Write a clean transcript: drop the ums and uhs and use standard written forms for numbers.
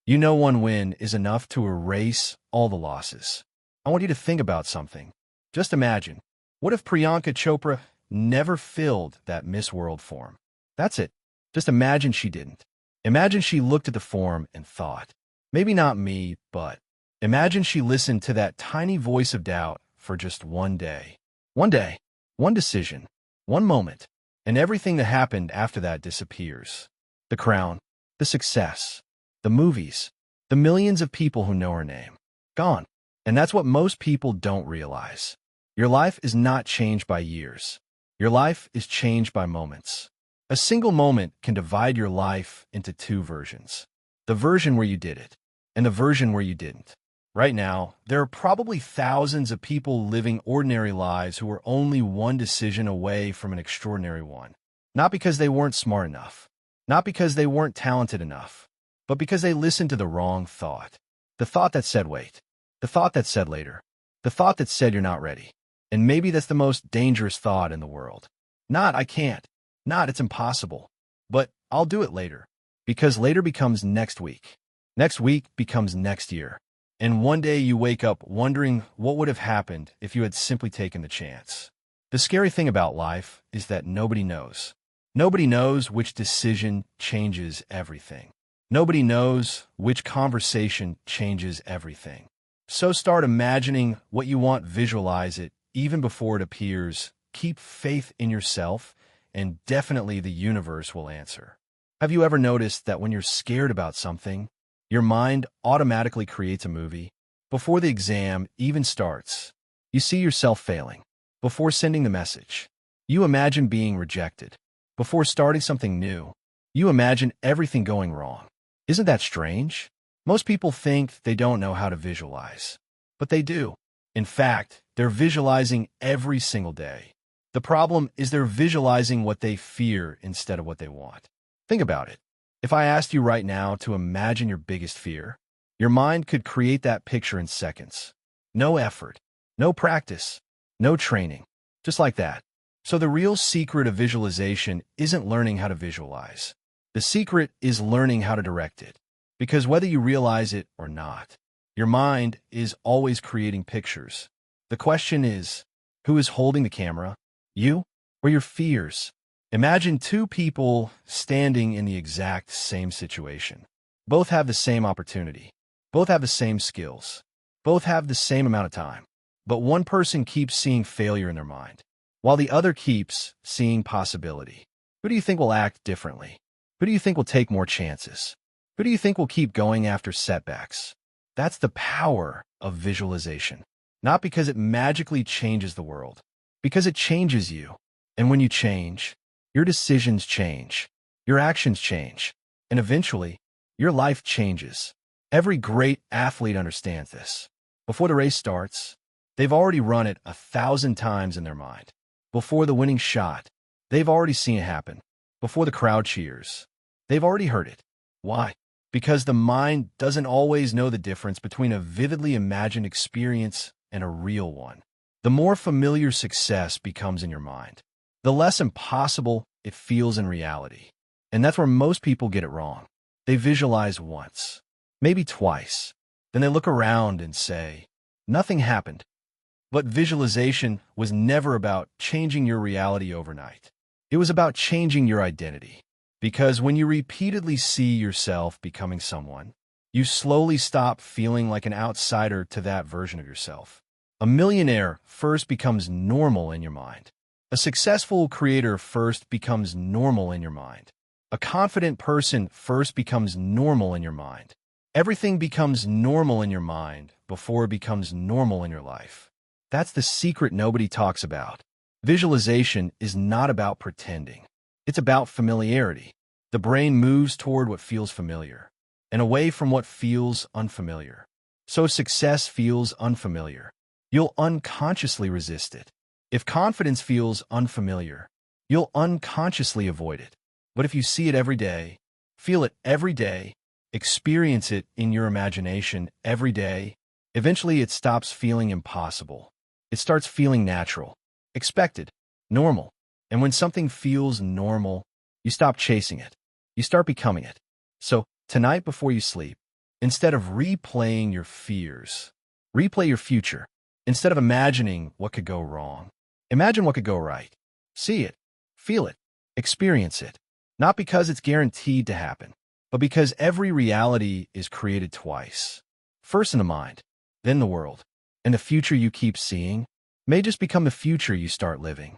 You know one win is enough to erase all the losses. I want you to think about something. Just imagine, what if Priyanka Chopra never filled that Miss World form? That's it. Just imagine she didn't. Imagine she looked at the form and thought, maybe not me, but imagine she listened to that tiny voice of doubt for just one day. One day, one decision, one moment, and everything that happened after that disappears. The crown, the success, the movies, the millions of people who know her name. Gone. And that's what most people don't realize. Your life is not changed by years. Your life is changed by moments. A single moment can divide your life into two versions. The version where you did it, and the version where you didn't. Right now, there are probably thousands of people living ordinary lives who are only one decision away from an extraordinary one. Not because they weren't smart enough, not because they weren't talented enough, but because they listened to the wrong thought. The thought that said wait, the thought that said later, the thought that said you're not ready. And maybe that's the most dangerous thought in the world. Not I can't, not it's impossible, but I'll do it later. Because later becomes next week. Next week becomes next year. And one day you wake up wondering what would have happened if you had simply taken the chance. The scary thing about life is that nobody knows. Nobody knows which decision changes everything. Nobody knows which conversation changes everything. So start imagining what you want, visualize it, even before it appears. Keep faith in yourself, and definitely the universe will answer. Have you ever noticed that when you're scared about something, your mind automatically creates a movie? Before the exam even starts, you see yourself failing. Before sending the message, you imagine being rejected. Before starting something new, you imagine everything going wrong. Isn't that strange? Most people think they don't know how to visualize, but they do. In fact, they're visualizing every single day. The problem is they're visualizing what they fear instead of what they want. Think about it. If I asked you right now to imagine your biggest fear, your mind could create that picture in seconds. No effort, no practice, no training, just like that. So the real secret of visualization isn't learning how to visualize. The secret is learning how to direct it. Because whether you realize it or not, your mind is always creating pictures. The question is, who is holding the camera? You or your fears? Imagine two people standing in the exact same situation. Both have the same opportunity. Both have the same skills. Both have the same amount of time. But one person keeps seeing failure in their mind, while the other keeps seeing possibility. Who do you think will act differently? Who do you think will take more chances? Who do you think will keep going after setbacks? That's the power of visualization. Not because it magically changes the world, because it changes you. And when you change, your decisions change, your actions change, and eventually, your life changes. Every great athlete understands this. Before the race starts, they've already run it 1,000 times in their mind. Before the winning shot, they've already seen it happen. Before the crowd cheers, they've already heard it. Why? Because the mind doesn't always know the difference between a vividly imagined experience and a real one. The more familiar success becomes in your mind, the less impossible it feels in reality. And that's where most people get it wrong. They visualize once, maybe twice. Then they look around and say, nothing happened. But visualization was never about changing your reality overnight. It was about changing your identity. Because when you repeatedly see yourself becoming someone, you slowly stop feeling like an outsider to that version of yourself. A millionaire first becomes normal in your mind. A successful creator first becomes normal in your mind. A confident person first becomes normal in your mind. Everything becomes normal in your mind before it becomes normal in your life. That's the secret nobody talks about. Visualization is not about pretending. It's about familiarity. The brain moves toward what feels familiar and away from what feels unfamiliar. So if success feels unfamiliar, you'll unconsciously resist it. If confidence feels unfamiliar, you'll unconsciously avoid it. But if you see it every day, feel it every day, experience it in your imagination every day, eventually it stops feeling impossible. It starts feeling natural, expected, normal. And when something feels normal, you stop chasing it. You start becoming it. So tonight before you sleep, Instead of replaying your fears, replay your future. Instead of imagining what could go wrong, imagine what could go right. See it, feel it, experience it. Not because it's guaranteed to happen, but because every reality is created twice. First in the mind, then the world. And the future you keep seeing may just become the future you start living.